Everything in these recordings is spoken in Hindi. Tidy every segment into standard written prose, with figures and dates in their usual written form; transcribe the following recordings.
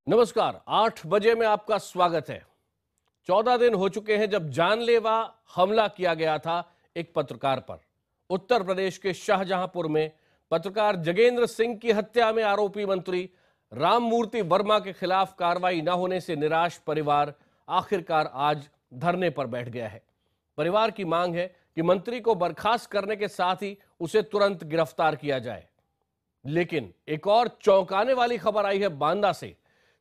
नमस्कार, 8 बजे में आपका स्वागत है। 14 दिन हो चुके हैं जब जानलेवा हमला किया गया था एक पत्रकार पर। उत्तर प्रदेश के शाहजहांपुर में पत्रकार जगेंद्र सिंह की हत्या में आरोपी मंत्री राममूर्ति वर्मा के खिलाफ कार्रवाई न होने से निराश परिवार आखिरकार आज धरने पर बैठ गया है। परिवार की मांग है कि मंत्री को बर्खास्त करने के साथ ही उसे तुरंत गिरफ्तार किया जाए। लेकिन एक और चौंकाने वाली खबर आई है बांदा से,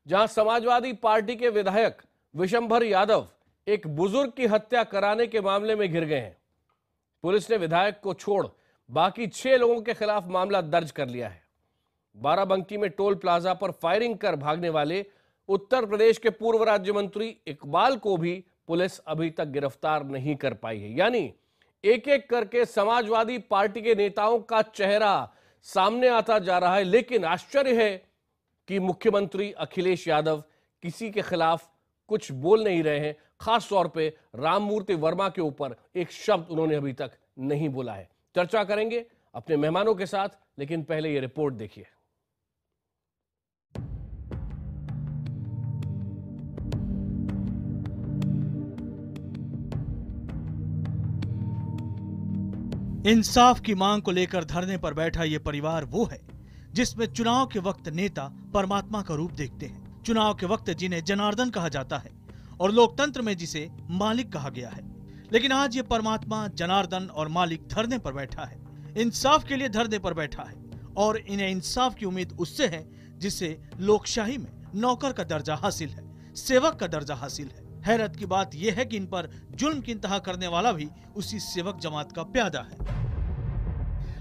जहां समाजवादी पार्टी के विधायक विशंभर यादव एक बुजुर्ग की हत्या कराने के मामले में घिर गए हैं। पुलिस ने विधायक को छोड़ बाकी 6 लोगों के खिलाफ मामला दर्ज कर लिया है। बाराबंकी में टोल प्लाजा पर फायरिंग कर भागने वाले उत्तर प्रदेश के पूर्व राज्य मंत्री इकबाल को भी पुलिस अभी तक गिरफ्तार नहीं कर पाई है। यानी एक एक करके समाजवादी पार्टी के नेताओं का चेहरा सामने आता जा रहा है। लेकिन आश्चर्य है कि मुख्यमंत्री अखिलेश यादव किसी के खिलाफ कुछ बोल नहीं रहे हैं। खास तौर पे राममूर्ति वर्मा के ऊपर एक शब्द उन्होंने अभी तक नहीं बोला है। चर्चा करेंगे अपने मेहमानों के साथ, लेकिन पहले ये रिपोर्ट देखिए। इंसाफ की मांग को लेकर धरने पर बैठा ये परिवार वो है जिसमें चुनाव के वक्त नेता परमात्मा का रूप देखते हैं। चुनाव के वक्त जिन्हें जनार्दन कहा जाता है और लोकतंत्र में जिसे मालिक कहा गया है। लेकिन आज ये परमात्मा, जनार्दन और मालिक धरने पर बैठा है, इंसाफ के लिए धरने पर बैठा है। और इन्हें इंसाफ की उम्मीद उससे है जिसे लोकशाही में नौकर का दर्जा हासिल है, सेवक का दर्जा हासिल है। हैरत की बात यह है कि इन पर जुल्म की इंतहा करने वाला भी उसी सेवक जमात का प्यादा है।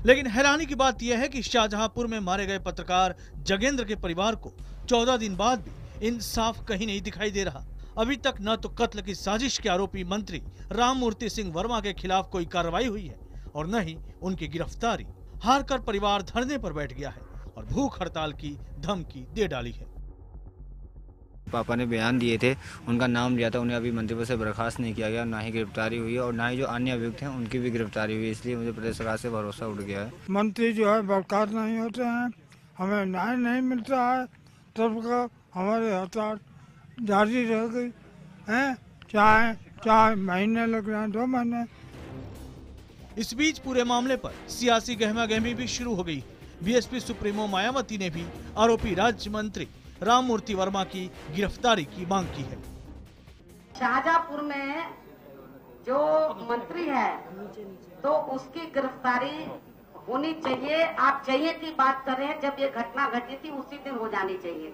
लेकिन हैरानी की बात यह है कि शाहजहांपुर में मारे गए पत्रकार जगेंद्र के परिवार को 14 दिन बाद भी इंसाफ कहीं नहीं दिखाई दे रहा। अभी तक न तो कत्ल की साजिश के आरोपी मंत्री राममूर्ति सिंह वर्मा के खिलाफ कोई कार्रवाई हुई है और न ही उनकी गिरफ्तारी। हार कर परिवार धरने पर बैठ गया है और भूख हड़ताल की धमकी दे डाली है। पापा ने बयान दिए थे, उनका नाम लिया था, उन्हें अभी मंत्री पद से बर्खास्त नहीं किया गया, ना ही गिरफ्तारी हुई है और ना ही जो अन्य अभियुक्त हैं उनकी भी गिरफ्तारी हुई है। इसलिए मुझे प्रदेश सरकार से भरोसा उठ गया है। मंत्री जो है बर्खास्त नहीं होते हैं, हमें न्याय नहीं मिलता है, तब का हमारे हड़ताल जारी रह गई है, चाहे महीने लग रहे हैं, 2 महीने। इस बीच पूरे मामले पर सियासी गहमागहमी भी शुरू हो गई। बीएसपी सुप्रीमो मायावती ने भी आरोपी राज्य मंत्री राममूर्ति वर्मा की गिरफ्तारी की मांग की है। शाहजहांपुर में जो मंत्री है तो उसकी गिरफ्तारी होनी चाहिए। आप चाहिए की बात कर रहे हैं, जब ये घटना घटी थी उसी दिन हो जानी चाहिए।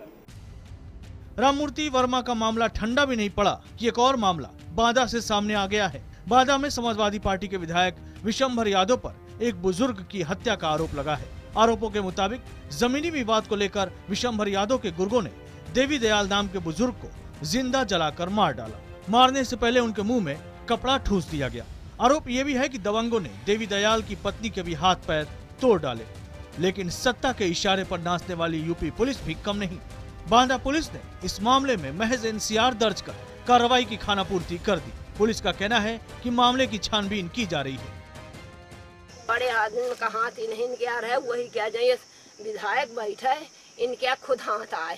राममूर्ति वर्मा का मामला ठंडा भी नहीं पड़ा कि एक और मामला बांदा से सामने आ गया है। बांदा में समाजवादी पार्टी के विधायक विशंभर यादव पर एक बुजुर्ग की हत्या का आरोप लगा है। आरोपों के मुताबिक जमीनी विवाद को लेकर विशंभर यादव के गुर्गों ने देवी दयाल नाम के बुजुर्ग को जिंदा जलाकर मार डाला। मारने से पहले उनके मुंह में कपड़ा ठूस दिया गया। आरोप यह भी है कि दबंगों ने देवी दयाल की पत्नी के भी हाथ पैर तोड़ डाले। लेकिन सत्ता के इशारे पर नाचने वाली यूपी पुलिस भी कम नहीं। बांदा पुलिस ने इस मामले में महज एनसीआर दर्ज कर कार्रवाई की खानापूर्ति कर दी। पुलिस का कहना है कि मामले की छानबीन की जा रही है। बड़े आदमी का हाथ ही नहीं क्या रहे, वही क्या जाइए विधायक बैठे है, इनके खुद हाथ आए,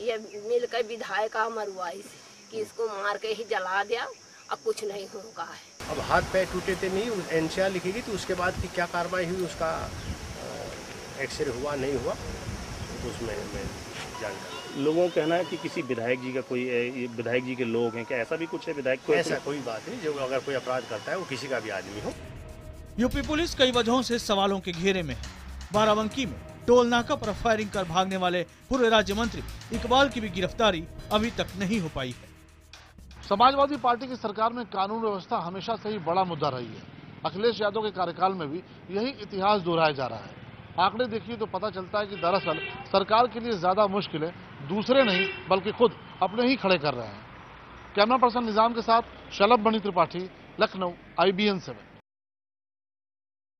ये मिलकर विधायक का मरवाई से कि इसको मार के ही जला दिया, अब कुछ नहीं होगा है। अब हाथ पैर टूटे थे नहीं, एनसीआर लिखेगी तो उसके बाद की क्या कार्रवाई हुई, उसका एक्सरे हुआ नहीं हुआ तो उसमें मैं जानकारी। लोगों का कहना है कि किसी विधायक जी का कोई विधायक जी के लोग हैं, क्या ऐसा भी कुछ है? विधायक को ऐसा कोई बात नहीं, जो अगर कोई अपराध करता है वो किसी का भी आदमी हो। यूपी पुलिस कई वजहों से सवालों के घेरे में है। बाराबंकी में टोल नाका पर फायरिंग कर भागने वाले पूर्व राज्य मंत्री इकबाल की भी गिरफ्तारी अभी तक नहीं हो पाई है। समाजवादी पार्टी की सरकार में कानून व्यवस्था हमेशा से ही बड़ा मुद्दा रही है। अखिलेश यादव के कार्यकाल में भी यही इतिहास दोहराया जा रहा है। आंकड़े देखिए तो पता चलता है कि दरअसल सरकार के लिए ज्यादा मुश्किलें दूसरे नहीं बल्कि खुद अपने ही खड़े कर रहे हैं। कैमरा पर्सन निजाम के साथ शलभ बनी त्रिपाठी, लखनऊ, IBN 7।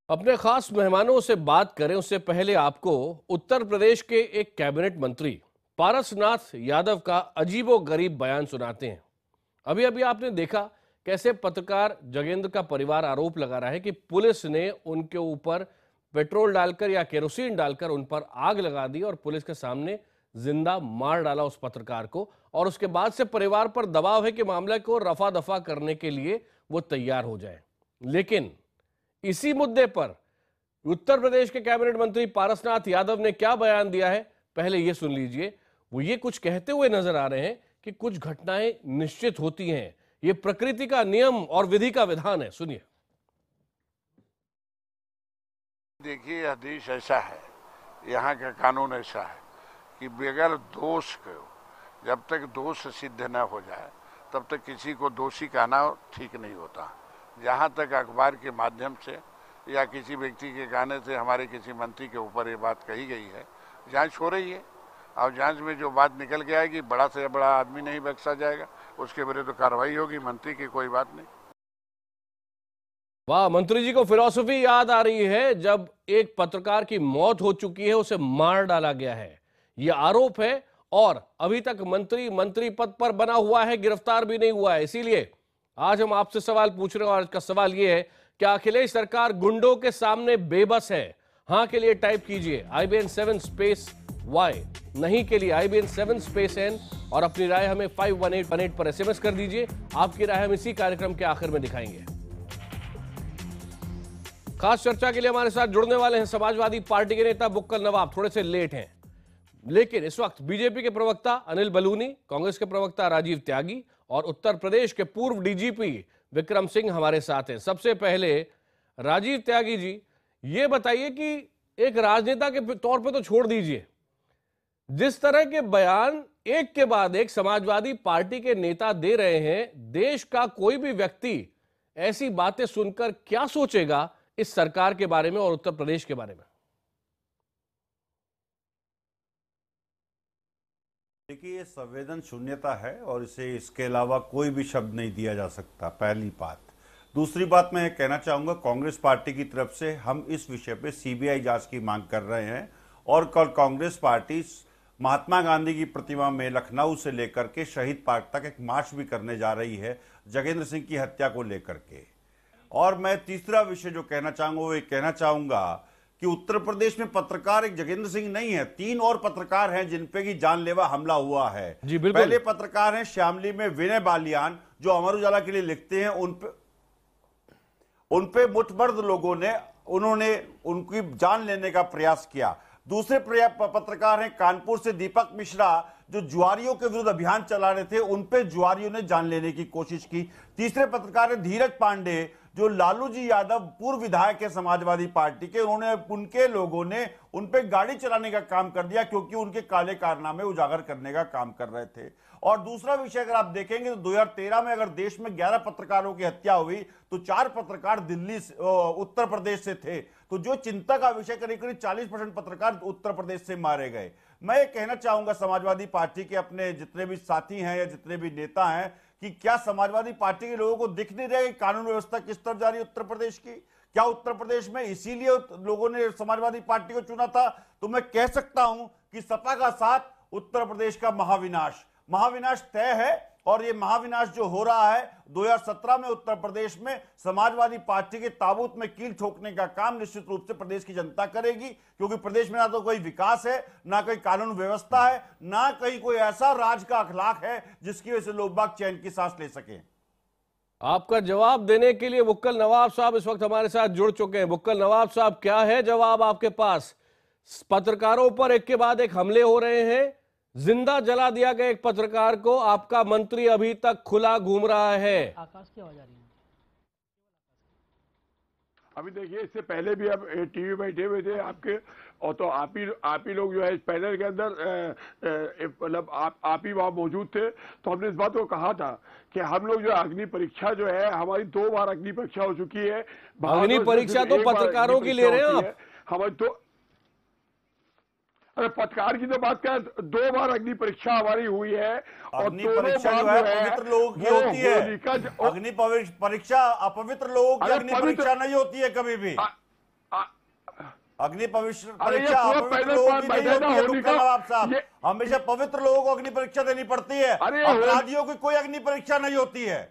अपने खास मेहमानों से बात करें उससे पहले आपको उत्तर प्रदेश के एक कैबिनेट मंत्री पारसनाथ यादव का अजीबोगरीब बयान सुनाते हैं। अभी अभी आपने देखा कैसे पत्रकार जगेंद्र का परिवार आरोप लगा रहा है कि पुलिस ने उनके ऊपर पेट्रोल डालकर या केरोसिन डालकर उन पर आग लगा दी और पुलिस के सामने जिंदा मार डाला उस पत्रकार को, और उसके बाद से परिवार पर दबाव है कि मामले को रफा दफा करने के लिए वो तैयार हो जाए। लेकिन इसी मुद्दे पर उत्तर प्रदेश के कैबिनेट मंत्री पारसनाथ यादव ने क्या बयान दिया है, पहले ये सुन लीजिए। वो ये कुछ कहते हुए नजर आ रहे हैं कि कुछ घटनाएं निश्चित होती हैं, ये प्रकृति का नियम और विधि का विधान है। सुनिए। देखिए, यह देश ऐसा है, यहाँ का कानून ऐसा है कि बगैर दोष को, जब तक दोष सिद्ध न हो जाए तब तक किसी को दोषी कहना ठीक नहीं होता। जहाँ तक अखबार के माध्यम से या किसी व्यक्ति के कहने से हमारे किसी मंत्री के ऊपर ये बात कही गई है, जांच हो रही है और जांच में जो बात निकल के आएगी, बड़ा से बड़ा आदमी नहीं बख्शा जाएगा, उसके विरुद्ध कार्रवाई होगी। मंत्री की कोई बात नहीं। वाह, मंत्री जी को फिलॉसफी याद आ रही है। जब एक पत्रकार की मौत हो चुकी है, उसे मार डाला गया है, यह आरोप है, और अभी तक मंत्री पद पर बना हुआ है, गिरफ्तार भी नहीं हुआ है। इसीलिए आज हम आपसे सवाल पूछ रहे हैं, और आज का सवाल यह है, क्या अखिलेश सरकार गुंडों के सामने बेबस है? हां के लिए टाइप कीजिए IBN 7 स्पेस Y, नहीं के लिए IBN 7 स्पेस N, और अपनी राय हमें 51818 पर SMS कर दीजिए। आपकी राय हम इसी कार्यक्रम के आखिर में दिखाएंगे। खास चर्चा के लिए हमारे साथ जुड़ने वाले हैं समाजवादी पार्टी के नेता बुक्कल नवाब। थोड़े से लेट हैं, लेकिन इस वक्त बीजेपी के प्रवक्ता अनिल बलूनी, कांग्रेस के प्रवक्ता राजीव त्यागी और उत्तर प्रदेश के पूर्व DGP विक्रम सिंह हमारे साथ हैं। सबसे पहले राजीव त्यागी जी, ये बताइए कि एक राजनेता के तौर पे तो छोड़ दीजिए, जिस तरह के बयान एक के बाद एक समाजवादी पार्टी के नेता दे रहे हैं, देश का कोई भी व्यक्ति ऐसी बातें सुनकर क्या सोचेगा इस सरकार के बारे में और उत्तर प्रदेश के बारे में? देखिए, ये संवेदन शून्यता है और इसे इसके अलावा कोई भी शब्द नहीं दिया जा सकता, पहली बात। दूसरी बात मैं कहना चाहूंगा, कांग्रेस पार्टी की तरफ से हम इस विषय पे CBI जांच की मांग कर रहे हैं, और कल कांग्रेस पार्टी महात्मा गांधी की प्रतिमा में लखनऊ से लेकर के शहीद पार्क तक एक मार्च भी करने जा रही है जगेंद्र सिंह की हत्या को लेकर के। और मैं तीसरा विषय जो कहना चाहूंगा वो ये कहना चाहूंगा कि उत्तर प्रदेश में पत्रकार एक जगेंद्र सिंह नहीं है, 3 और पत्रकार हैं जिन पे की जानलेवा हमला हुआ है। जी बिल्कुल। पहले पत्रकार हैं श्यामली में विनय बालियान, जो अमर उजाला के लिए लिखते हैं। उन पे मुठभर लोगों ने उनकी जान लेने का प्रयास किया। दूसरे पत्रकार हैं कानपुर से दीपक मिश्रा, जो जुआरियों के विरुद्ध अभियान चला रहे थे, उन पे जुआरियों ने जान लेने की कोशिश की। तीसरे पत्रकार हैं धीरज पांडे, जो लालू जी यादव पूर्व विधायक है समाजवादी पार्टी के, उनके लोगों ने उन पे गाड़ी चलाने का काम कर दिया क्योंकि उनके काले कारनामे उजागर करने का काम कर रहे थे। और दूसरा विषय अगर आप देखेंगे तो 2013 में अगर देश में 11 पत्रकारों की हत्या हुई तो 4 पत्रकार दिल्ली उत्तर प्रदेश से थे। तो जो चिंता का विषय, करीब करीब 40% पत्रकार उत्तर प्रदेश से मारे गए। मैं ये कहना चाहूंगा समाजवादी पार्टी के अपने जितने भी साथी हैं या जितने भी नेता हैं कि क्या समाजवादी पार्टी के लोगों को दिख नहीं रहा है कि कानून व्यवस्था किस तरफ जा रही है उत्तर प्रदेश की? क्या उत्तर प्रदेश में इसीलिए लोगों ने समाजवादी पार्टी को चुना था? तो मैं कह सकता हूं कि सपा का साथ उत्तर प्रदेश का महाविनाश तय है। और ये महाविनाश जो हो रहा है 2017 में उत्तर प्रदेश में समाजवादी पार्टी के ताबूत में कील ठोकने का काम निश्चित रूप से प्रदेश की जनता करेगी, क्योंकि प्रदेश में ना तो कोई विकास है, ना कोई कानून व्यवस्था है, ना कहीं कोई ऐसा राज का अखलाक है जिसकी वजह से लोग बाग चैन की सांस ले सकें। आपका जवाब देने के लिए बुक्कल नवाब साहब इस वक्त हमारे साथ जुड़ चुके हैं। बुक्कल नवाब साहब, क्या है जवाब आपके पास? पत्रकारों पर एक के बाद एक हमले हो रहे हैं, जिंदा जला दिया गया एक पत्रकार को, आपका मंत्री अभी तक खुला घूम रहा है। आकाश की आवाज आ रही है। अभी देखिए, इससे पहले भी अब टीवी बैठे हुए थे आपके, और तो आप ही लोग जो है इस पैनल के अंदर मतलब आप ही वहां मौजूद थे। तो हमने इस बात को कहा था कि हम लोग जो अग्नि परीक्षा जो है, हमारी 2 बार अग्नि परीक्षा हो चुकी है। अग्नि परीक्षा तो पत्रकारों की ले रहे हैं आप? हमारी तो अरे पत्रकार की तो बात कर, 2 बार अग्नि परीक्षा हमारी हुई है, और अग्नि परीक्षा जो है पवित्र लोगों की होती है। अग्नि परीक्षा अपवित्र लोगों की अग्नि परीक्षा नहीं होती है कभी भी। अग्नि परीक्षा अपवित्र लोगों की नहीं होती है बुक्कल नवाब साहब। हमेशा पवित्र लोगों को अग्नि परीक्षा देनी पड़ती है, अपराधियों की कोई अग्नि परीक्षा नहीं होती है।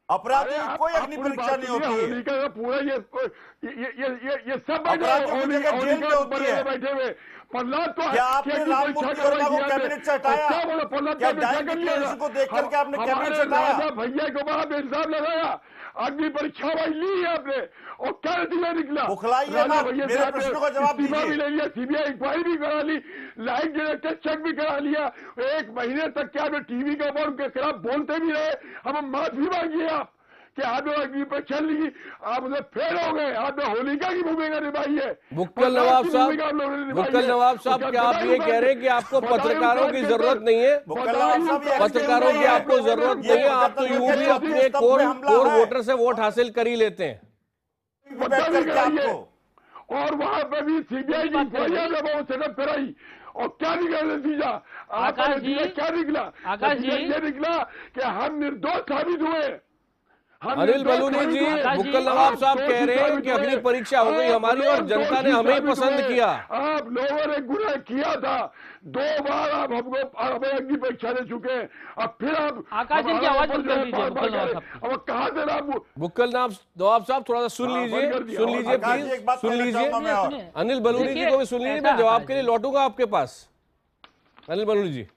अपराधी की कोई अग्नि परीक्षा नहीं होती है। पूरा ये सब अपराधियों की जगह जेल में होती है। बैठे हुए प्रहलाद को क्या आपने राममूर्ति वर्मा को कैबिनेट से हटाया? क्या डाइंग डिक्लेरेशन को देख करके आपने कैबिनेट से हटाया? भैया को बड़ा बेइंसाफ लगाया। अग्नि परीक्षा भाई ली है आपने और क्या नतीजा निकला? बुखलाइए मत, मेरे प्रश्नों का जवाब इस्तीफा भी दीजिए। ले लिया, सीबीआई इंक्वायरी भी करा ली, लाइट डायरेक्टर चेक भी करा लिया। 1 महीने तक क्या आपने टीवी के ऊपर उनके खिलाफ बोलते भी रहे। हम माफी मांगिए आप कि आपने अग्नि परीक्षा ली, आप उसे फेल हो गए। आपने होलिका की भूमिका निभाई है। बुक्कल नवाब साहब, क्या आप ये कह रहे हैं कि आपको पत्रकारों की जरूरत नहीं है? पत्रकारों की आपको जरूरत नहीं है, आप तो यूं भी अपने कोर वोटर से वोट हासिल कर ही लेते हैं। और वहां पर भी सीबीआई की इंक्वायरी ने वो सेटअप कराई और क्या निकला नतीजा? आपका नतीजा क्या निकला? ये निकला कि हम निर्दोष साबित हुए। अनिल बलूनी जी, बुक्कल नवाब साहब कह रहे हैं कि अग्नि परीक्षा हो गई हमारी और जनता ने हमें पसंद किया। आप लोगों ने गुनाह किया था, 2 बार आप हमको हमें अग्नि परीक्षा दे चुके हैं। अब फिर आप आकाश जी की आवाज बंद कर दीजिए। अब कहाँ से आप बुक्कल नवाब साहब थोड़ा सा सुन लीजिए प्लीज, सुन लीजिए। अनिल बलूनी जी को भी सुन लीजिए, मैं जवाब के लिए लौटूंगा आपके पास। अनिल बलूनी जी।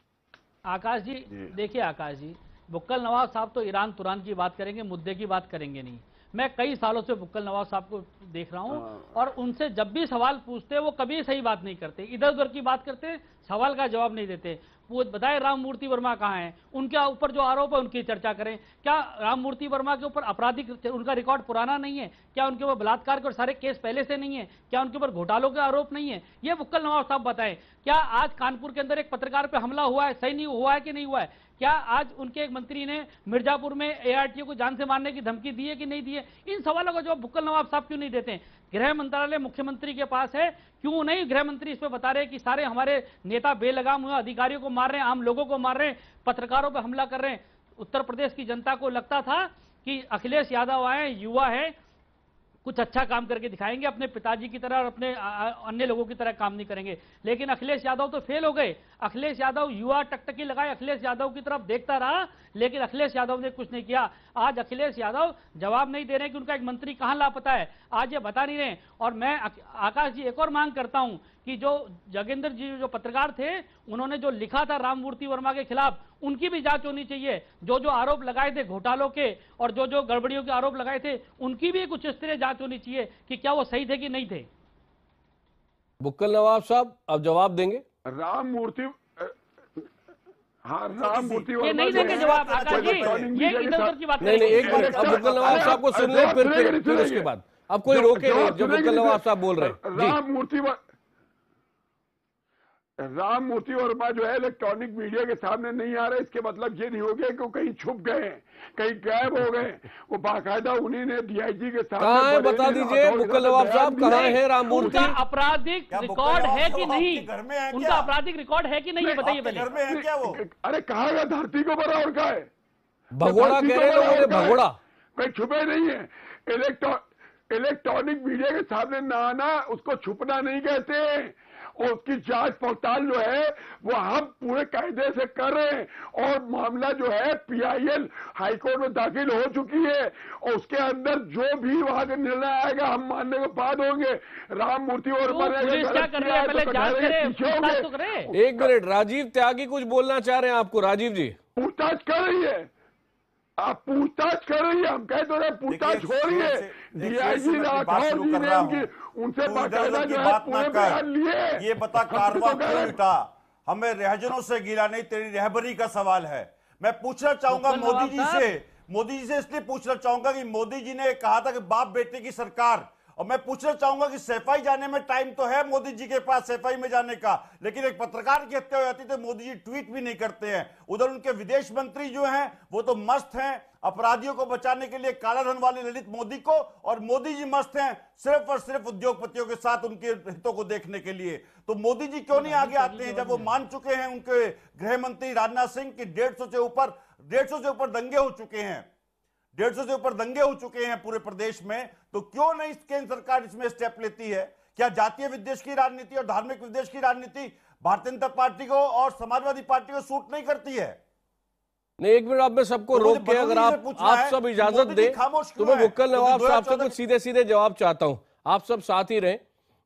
आकाश जी देखिए, आकाश जी बुक्कल नवाब साहब तो ईरान तुरान की बात करेंगे, मुद्दे की बात करेंगे नहीं। मैं कई सालों से बुक्कल नवाब साहब को देख रहा हूं और उनसे जब भी सवाल पूछते वो कभी सही बात नहीं करते, इधर उधर की बात करते, सवाल का जवाब नहीं देते। वो बताए राममूर्ति वर्मा कहाँ हैं, उनके ऊपर जो आरोप है उनकी चर्चा करें। क्या राममूर्ति वर्मा के ऊपर आपराधिक उनका रिकॉर्ड पुराना नहीं है? क्या उनके ऊपर बलात्कार के सारे केस पहले से नहीं है? क्या उनके ऊपर घोटालों के आरोप नहीं है? ये बुक्कल नवाब साहब बताएं। क्या आज कानपुर के अंदर एक पत्रकार पर हमला हुआ है, सही नहीं हुआ है कि नहीं हुआ है? क्या आज उनके एक मंत्री ने मिर्जापुर में एआरटीओ को जान से मारने की धमकी दी है कि नहीं दी है? इन सवालों का जवाब बुक्कल नवाब साहब क्यों नहीं देते? गृह मंत्रालय मुख्यमंत्री के पास है, क्यों नहीं गृह मंत्री इस पे बता रहे हैं कि सारे हमारे नेता बेलगाम हुए, अधिकारियों को मार रहे हैं, आम लोगों को मार रहे हैं, पत्रकारों पर हमला कर रहे हैं? उत्तर प्रदेश की जनता को लगता था कि अखिलेश यादव आए, युवा है, कुछ अच्छा काम करके दिखाएंगे, अपने पिताजी की तरह और अपने अन्य लोगों की तरह काम नहीं करेंगे। लेकिन अखिलेश यादव तो फेल हो गए। अखिलेश यादव युवा टकटकी लगाए, अखिलेश यादव की तरफ देखता रहा, लेकिन अखिलेश यादव ने कुछ नहीं किया। आज अखिलेश यादव जवाब नहीं दे रहे कि उनका एक मंत्री कहां लापता है, आज ये बता नहीं रहे। और मैं आकाश जी एक और मांग करता हूं कि जो जगेंद्र जी जो पत्रकार थे, उन्होंने जो लिखा था राममूर्ति वर्मा के खिलाफ, उनकी भी जांच होनी चाहिए। जो जो आरोप लगाए थे घोटालों के और जो जो गड़बड़ियों के आरोप लगाए थे, उनकी भी कुछ इस तरह जांच होनी चाहिए कि क्या वो सही थे कि नहीं थे। बुक्कल नवाब साहब अब जवाब देंगे। राममूर्ति, हाँ राममूर्ति ये नहीं देंगे जवाब आकाश जी, ये इधर उधर की बात नहीं, एक मिनट, अब बुक्कल नवाब साहब को सुन ले, फिर उसके बाद अब कोई रोके नहीं जो बुक्कल नवाब साहब बोल रहे हैं। राममूर्ति वर्मा जो है इलेक्ट्रॉनिक मीडिया के सामने नहीं आ रहे, इसके मतलब ये नहीं हो गया कि वो कहीं छुप गए, कहीं गायब हो गए। वो बाकायदा उन्हीं ने डीआईजी के सामने कहाँ है बता दीजिए बुक्कल नवाब साहब, कहाँ है राममूर्ति? उनका आपराधिक रिकॉर्ड है कि नहीं? उनका आपराधिक रिकॉर्ड है कि नहीं, ये बताइए पहले। घर में है क्या वो? अरे कहाँ है, धरती को बड़ा और कहा है, भगोड़ा कह रहे हैं, भगोड़ा कहीं छुपे नहीं है। इलेक्ट्रॉनिक मीडिया के सामने ना आना उसको छुपना नहीं कहते। और उसकी जांच पड़ताल जो है वो हम पूरे कायदे से कर रहे हैं और मामला जो है पीआईएल हाईकोर्ट में दाखिल हो चुकी है और उसके अंदर जो भी वहां से निर्णय आएगा हम मानने को बाद होंगे। राममूर्ति और एक मिनट, राजीव त्यागी कुछ बोलना चाह रहे हैं आपको। राजीव जी पूछताछ कर रही है, आप पूछताछ कर रही है, हम कह तो रहे पूछताछ हो रही है। डीआईजी राठौर जी ने उनसे बाकायदा जो है पूरे बयान लिए। ये बता कारवां क्यों उठा? हमें रहजनों से गिला नहीं, तेरी रहबरी का सवाल है। मैं पूछना चाहूंगा मोदी जी से इसलिए पूछना चाहूंगा कि मोदी जी ने कहा था कि बाप बेटे की सरकार, और मैं पूछना चाहूंगा कि सफाई जाने में टाइम तो है मोदी जी के पास सफाई में जाने का, लेकिन एक पत्रकार की हत्या हो जाती तो मोदी जी ट्वीट भी नहीं करते हैं। उधर उनके विदेश मंत्री जो हैं वो तो मस्त हैं अपराधियों को बचाने के लिए, काला धन वाले ललित मोदी को, और मोदी जी मस्त हैं सिर्फ और सिर्फ उद्योगपतियों के साथ उनके हितों को देखने के लिए। तो मोदी जी क्यों नहीं आगे आते हैं जब वो मान चुके हैं उनके गृह मंत्री राजनाथ सिंह की 150 से ऊपर दंगे हो चुके हैं, 150 से ऊपर दंगे हो चुके हैं पूरे प्रदेश में, तो क्यों नहीं केंद्र सरकार इसमें स्टेप लेती है? क्या जातीय विद्वेष की राजनीति और धार्मिक विद्वेष की राजनीति भारतीय जनता पार्टी को और समाजवादी पार्टी को सूट नहीं करती है? नहीं, एक मिनट, आप मैं सबको रोक के अगर आप सब इजाजत दें तो मैं बुक्कल नवाब साहब से कुछ सीधे सीधे जवाब चाहता हूं। आप सब साथ ही रहें।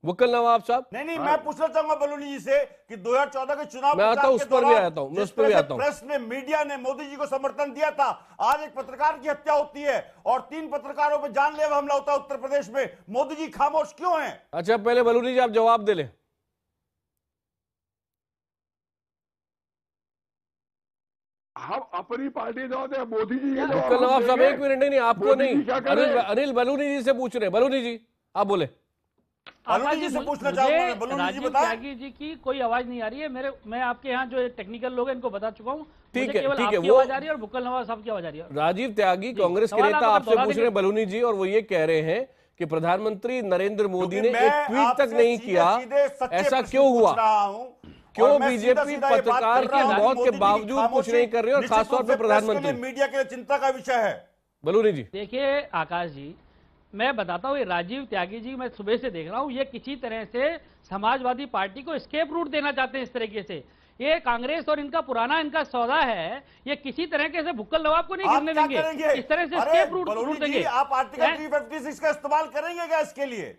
वक्कल नवाब साहब। नहीं, मैं पूछना चाहूंगा बलूनी जी से कि 2014 के चुनाव मैं आता हूं, उस पर भी आता हूं, मैं उस पर भी आता हूं। प्रेस ने, मीडिया ने मोदी जी को समर्थन दिया था, आज एक पत्रकार की हत्या होती है और 3 पत्रकारों पर जानलेवा हमला होता है उत्तर प्रदेश में, मोदी जी खामोश क्यों हैं? अच्छा, पहले बलूनी जी आप जवाब दे लें। हम अपनी पार्टी जो मोदी जी वक्कल नवाब साहब एक मिनट, नहीं आपको नहीं, अनिल बलूनी जी से पूछ रहे। बलूनी जी आप बोले। बलूनी जी से पूछना चाहूंगा, बलूनी जी बताएं। त्यागी जी की कोई आवाज नहीं आ रही है मैं आपके यहाँ जो टेक्निकल लोग हैं इनको बता चुका हूँ। ठीक है, केवल आपकी आवाज आ रही है और वक्कल नवाब साहब की आवाज आ रही है। राजीव त्यागी कांग्रेस के नेता आपसे पूछ रहे हैं बलूनी जी, और वो ये कह रहे हैं कि प्रधानमंत्री नरेंद्र मोदी ने एक ट्वीट तक नहीं किया, ऐसा क्यों हुआ? क्यों बीजेपी पत्रकार की मौत के बावजूद कुछ नहीं कर रही और खासतौर पर प्रधानमंत्री? मीडिया के लिए चिंता का विषय है। बलूनी जी देखिए आकाश जी, मैं बताता हूँ, ये राजीव त्यागी जी मैं सुबह से देख रहा हूँ, ये किसी तरह से समाजवादी पार्टी को एस्केप रूट देना चाहते हैं। इस तरीके से ये कांग्रेस और इनका पुराना इनका सौदा है, ये किसी तरह के भुक्कल नवाब को नहीं गिरने देंगे, इस तरह से एस्केप रूट देंगे। आप आर्टिकल 356 का इस्तेमाल करेंगे क्या इसके लिए?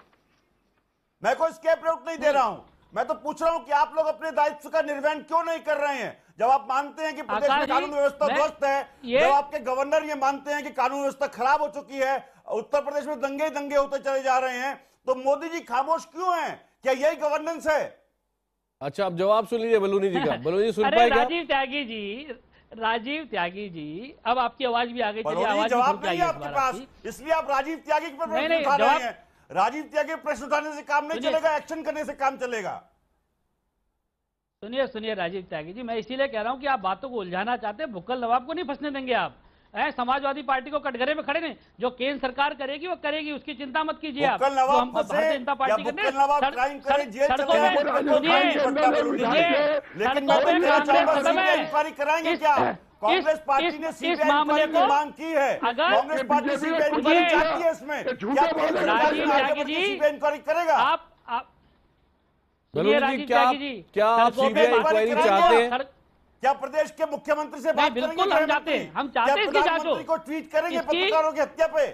मैं कोई एस्केप रूट नहीं दे रहा हूं, मैं तो पूछ रहा हूं कि आप लोग अपने दायित्व का निर्वहन क्यों नहीं कर रहे हैं? जब आप मानते हैं कि प्रदेश में कानून व्यवस्था ध्वस्त है, जब आपके गवर्नर ये मानते हैं कि कानून व्यवस्था खराब हो चुकी है, उत्तर प्रदेश में दंगे होते चले जा रहे हैं, तो मोदी जी खामोश क्यों हैं? क्या यही गवर्नेंस है? अच्छा, आप जवाब सुन लीजिए बलूनी जी का। बलूनी जी सुन पाएगा? राजीव त्यागी जी, अब आपकी आवाज भी आ गई। जवाब नहीं है आपके पास, इसलिए आप राजीव त्यागी पर प्रश्न उठा रहे हैं। राजीव त्यागी प्रश्न उठाने से काम नहीं चलेगा, एक्शन करने से काम चलेगा। सुनिए राजीव त्यागी जी, मैं इसीलिए कह रहा हूं कि आप बातों को उलझाना चाहते हैं, भुक्कल नवाब को नहीं फंसने देंगे आप। समाजवादी पार्टी को कटघरे में खड़े नहीं, जो केंद्र सरकार करेगी वो करेगी, उसकी चिंता मत कीजिए आप। हमको भारतीय जनता पार्टी के कराएंगे क्या? कांग्रेस पार्टी ने इस मामले को मांग की है, कांग्रेस पार्टी सीबीआई इंक्वायरी चाहती है इसमें, इंक्वायरी करेगा? आप बलूनी जी क्या आप सीबीआई इंक्वायरी चाहते हैं? क्या प्रदेश के मुख्यमंत्री से बात करेंगे? बिल्कुल हम चाहते हैं, प्रधानमंत्री को ट्वीट करेंगे पत्रकारों की हत्या पे?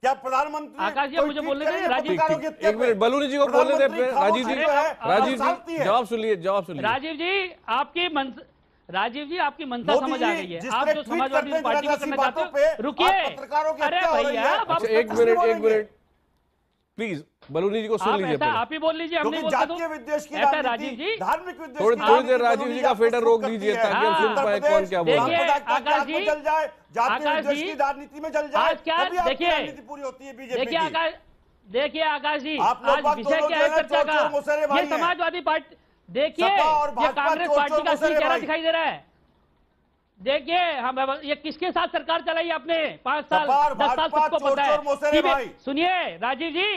क्या प्रधानमंत्री आकाश जी मुझे बोलने दें? राजीव एक मिनट, बलूनी जी को बोलने दें। राजीव जी जवाब सुन लीजिए। राजीव जी आपकी मंशा समझ आ गई है, आप जो समाजवादी पार्टी को करना चाहते हो। रुकिए, अरे भैया एक मिनट प्लीज, बलूनी जी को सुन लीजिए। आप ही बोल लीजिए, हम नहीं बोलते तो ऐसा राजीव जी, धार्मिक विद्वेष थोड़ी देर राजीव जी का फेडर रोक दीजिए ताकि हम सुन पाए कौन क्या बोल रहा है। आकाश जी, राजनीति में जल जाए, आज क्या देखिए, पूरी होती है बीजेपी। देखिए आकाश जी, आज विषय क्या है चर्चा का? ये समाजवादी पार्टी, देखिए ये कांग्रेस पार्टी का असली चेहरा दिखाई दे रहा है। देखिए हम ये किसके साथ सरकार चलाई आपने 5 साल 10 साल, सबको पता है। सुनिए राजीव जी,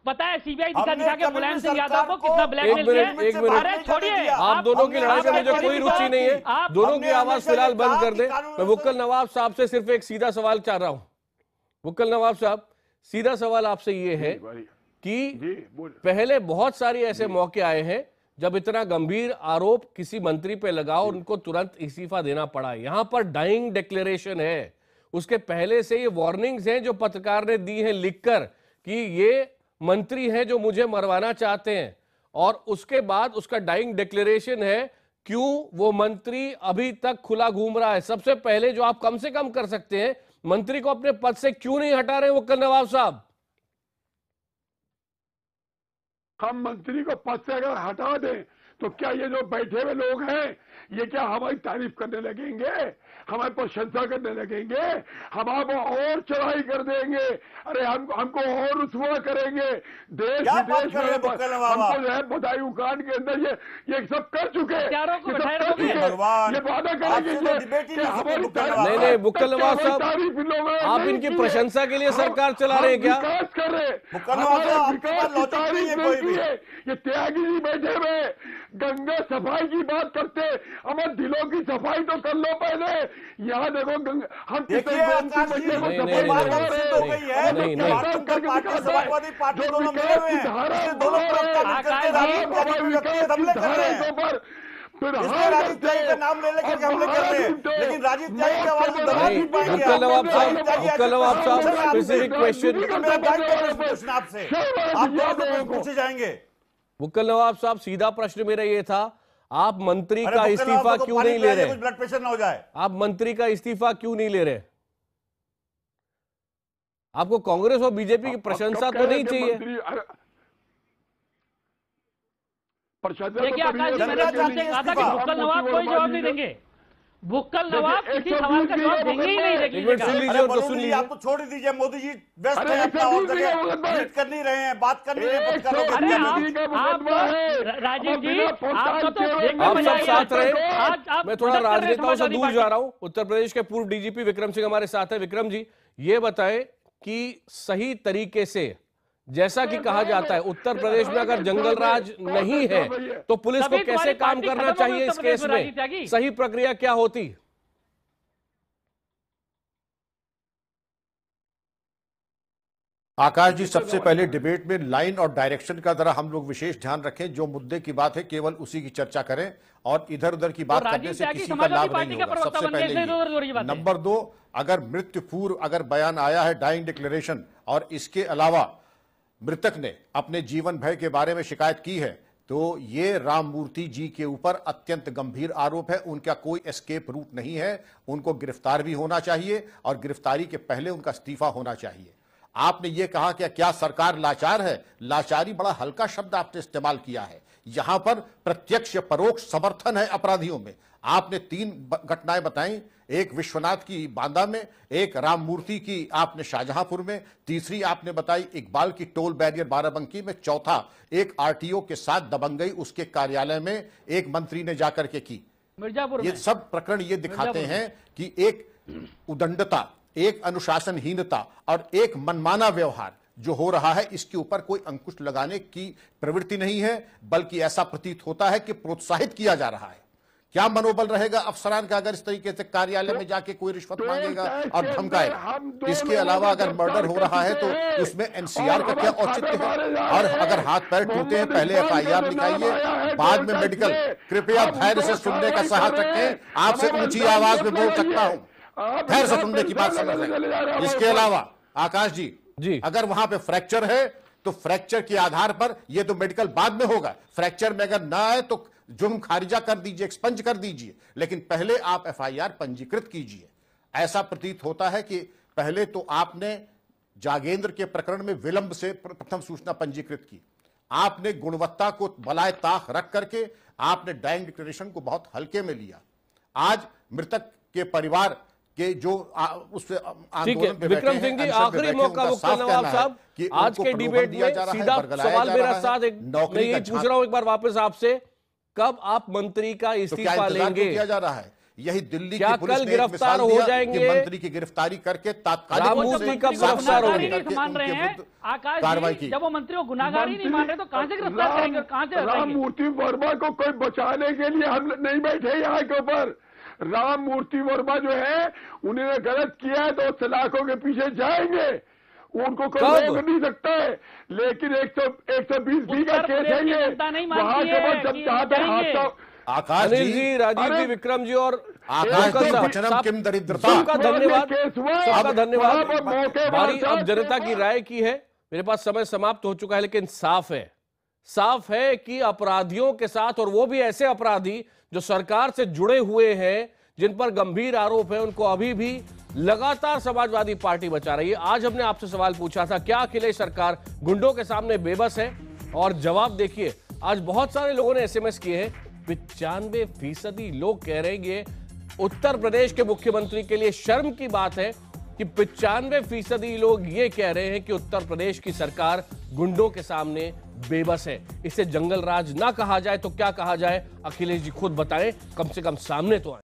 पता है सीबीआई दिखा के मुलायम सिंह यादव को कितना ब्लैकमेल किया। अरे छोड़िए, आप दोनों की लड़ाई में मुझे कोई रुचि नहीं है, दोनों की आवाज फिलहाल बंद कर दे। मैं वक्कल नवाब साहब से सिर्फ एक सीधा सवाल चाह रहा हूं। वक्कल नवाब साहब, सीधा सवाल आपसे ये है कि पहले बहुत सारे ऐसे मौके आए हैं जब इतना गंभीर आरोप किसी मंत्री पे लगा और उनको तुरंत इस्तीफा देना पड़ा। यहां पर डाइंग डिक्लेरेशन है, उसके पहले से ये वार्निंग्स हैं जो पत्रकार ने दी हैं लिखकर कि ये मंत्री हैं जो मुझे मरवाना चाहते हैं, और उसके बाद उसका डाइंग डिक्लेरेशन है। क्यों वो मंत्री अभी तक खुला घूम रहा है? सबसे पहले जो आप कम से कम कर सकते हैं, मंत्री को अपने पद से क्यों नहीं हटा रहे वक्कल नवाब साहब? हम मंत्री को पद से अगर हटा दें तो क्या ये जो बैठे हुए लोग हैं ये क्या हमारी तारीफ करने लगेंगे, हमारी प्रशंसा करने लगेंगे, हम आपको और चढ़ाई कर देंगे? अरे हमको और रुसवा करेंगे। देश विदेश में हमको जो है बदायूं कांड के अंदर ये सब कर चुके हैं, ये वादा करेंगे कि हमारी नहीं वक्कल नवाब साहब, आप इनकी प्रशंसा के लिए सरकार चला रहे हैं क्या? विकास कर रहे, विकास की तारीफ नहीं की है। ये त्यागी जी बैठे हुए गंगा सफाई की बात करते, हमारे दिलों की सफाई तो कर लो पहले। यहाँ देखो हम कितने इसलिए राजीव त्यागी का नाम ले लेकर के हमले कर रहे हैं, लेकिन राजीव त्यागी की आवाज को दबा नहीं पाएंगे। मुक्कल नवाब साहब स्पेसिफिक क्वेश्चन, मेरा डायरेक्ट प्रश्न आपसे, आप दोनों पूछे जाएंगे। मुक्कल नवाब साहब सीधा प्रश्न मेरा ये था, आप मंत्री का इस्तीफा क्यों नहीं ले रहे? ब्लड प्रेशर ना हो जाए। आप मंत्री का इस्तीफा क्यों नहीं ले रहे? आपको कांग्रेस और बीजेपी की प्रशंसा तो नहीं चाहिए? देखिए आकाश जी, मैंने आपसे कहा था कि मुक्कल नवाब कोई जवाब नहीं देंगे। मुक्कल नवाब किसी सवाल का जवाब देंगे ही नहीं। देखिए आप तो छोड़ ही दीजिए, मोदी जी व्यस्त हैं अपना और जगह कर नहीं रहे हैं, बात कर नहीं रहे हैं। राजीव जी आप सब साथ रहे। मैं थोड़ा राजनेताओं से दूर जा रहा हूं। उत्तर प्रदेश के पूर्व डीजीपी विक्रम सिंह हमारे साथ है। विक्रम जी, ये बताएं कि सही तरीके से जैसा कि कहा जाता है उत्तर प्रदेश में अगर जंगल राज नहीं है तो पुलिस को कैसे काम करना चाहिए इस केस में? सही प्रक्रिया क्या होती? आकाश जी, सबसे पहले डिबेट में लाइन और डायरेक्शन का जरा हम लोग विशेष ध्यान रखें। जो मुद्दे की बात है केवल उसी की चर्चा करें और इधर उधर की बात करने से किसी का लाभ नहीं होगा। सबसे पहले नंबर 2, अगर मृत्यु पूर्व अगर बयान आया है डाइंग डिक्लेरेशन और इसके अलावा मृतक ने अपने जीवन भय के बारे में शिकायत की है तो ये राम मूर्ति जी के ऊपर अत्यंत गंभीर आरोप है। उनका कोई एस्केप रूट नहीं है, उनको गिरफ्तार भी होना चाहिए और गिरफ्तारी के पहले उनका इस्तीफा होना चाहिए। आपने ये कहा कि क्या सरकार लाचार है? लाचारी बड़ा हल्का शब्द आपने इस्तेमाल किया है। यहां पर प्रत्यक्ष परोक्ष समर्थन है अपराधियों में। आपने 3 घटनाएं बताई, एक विश्वनाथ की बांदा में, एक राम मूर्ति की आपने शाहजहांपुर में, तीसरी आपने बताई इकबाल की टोल बैरियर बाराबंकी में, चौथा एक आरटीओ के साथ दबंगई उसके कार्यालय में एक मंत्री ने जाकर के की। मिर्जापुर ये सब प्रकरण ये दिखाते हैं कि एक उदंडता, एक अनुशासनहीनता और एक मनमाना व्यवहार जो हो रहा है, इसके ऊपर कोई अंकुश लगाने की प्रवृत्ति नहीं है, बल्कि ऐसा प्रतीत होता है कि प्रोत्साहित किया जा रहा है। क्या मनोबल रहेगा अफसरान का अगर इस तरीके से कार्यालय में जाके कोई रिश्वत मांगेगा और धमकाएगा? इसके अलावा अगर मर्डर हो रहा है तो उसमें एनसीआर का क्या औचित्य है? और अगर हाथ पैर टूटे हैं पहले एफआईआर लिखाइए, बाद में मेडिकल। कृपया धैर्य से सुनने का साहस रखें, आपसे ऊंची आवाज में बोल सकता हूं, धैर्य से सुनने की बात समझ लें। इसके अलावा आकाश जी, अगर वहां पे फ्रैक्चर है तो फ्रैक्चर के आधार पर, यह तो मेडिकल बाद में होगा, फ्रैक्चर में अगर ना आए तो जुर्म खारिजा कर दीजिए, एक्सपंज कर दीजिए, लेकिन पहले आप एफआईआर पंजीकृत कीजिए। ऐसा प्रतीत होता है कि पहले तो आपने जागेंद्र के प्रकरण में विलंब से प्रथम सूचना पंजीकृत की, आपने गुणवत्ता को बलाए ताक रख करके आपने डाइंग डिक्लेरेशन को बहुत हल्के में लिया। आज मृतक के परिवार के जो उस आंदोलन पे विक्रम सिंह जी, आखिरी मौका मुक्कल नवाब साहब, आज के डिबेट में सीधा सवाल मेरा साथ एक मैं ये पूछ रहा हूं एक बार वापस आपसे, कब आप मंत्री का इस्तीफा लेंगे? किया जा रहा है, यही दिल्ली क्या की पुलिस कल ने गिरफ्तार हो जाएंगे? मंत्री की गिरफ्तारी करके तात्कालिक गिरफ्तार मान रहे हैं आकाश जी, जब वो मंत्री को गुनाहगार ही नहीं मान रहे तो कहां से गिरफ्तार करेंगे? कहां से राम मूर्ति वर्मा को कोई बचाने के लिए हम नहीं बैठे यहाँ के ऊपर। राम मूर्ति वर्मा जो है उन्होंने गलत किया है तो सलाखों के पीछे जाएंगे, उनको कोई रोक नहीं सकता है। लेकिन 120 का केस है ये, वहां के बाद जब चाहते हैं हादसा। आकाश जी, राजीव जी, विक्रम जी और आकाश वचनम किम दरिद्रता। सबका धन्यवाद, सबका धन्यवाद। बारी अब जनता की राय की है। मेरे पास समय समाप्त हो चुका है, लेकिन साफ है कि अपराधियों के साथ, और वो भी ऐसे अपराधी जो सरकार से जुड़े हुए हैं, जिन पर गंभीर आरोप है, उनको अभी भी लगातार समाजवादी पार्टी बचा रही है। आज हमने आपसे सवाल पूछा था, क्या अखिलेश सरकार गुंडों के सामने बेबस है? और जवाब देखिए, आज बहुत सारे लोगों ने एसएमएस किए हैं। 95% लोग कह रहे हैं ये उत्तर प्रदेश के मुख्यमंत्री के लिए शर्म की बात है कि 95% लोग ये कह रहे हैं कि उत्तर प्रदेश की सरकार गुंडों के सामने बेबस है। इसे जंगल राज ना कहा जाए तो क्या कहा जाए? अखिलेश जी खुद बताएं, कम से कम सामने तो आए।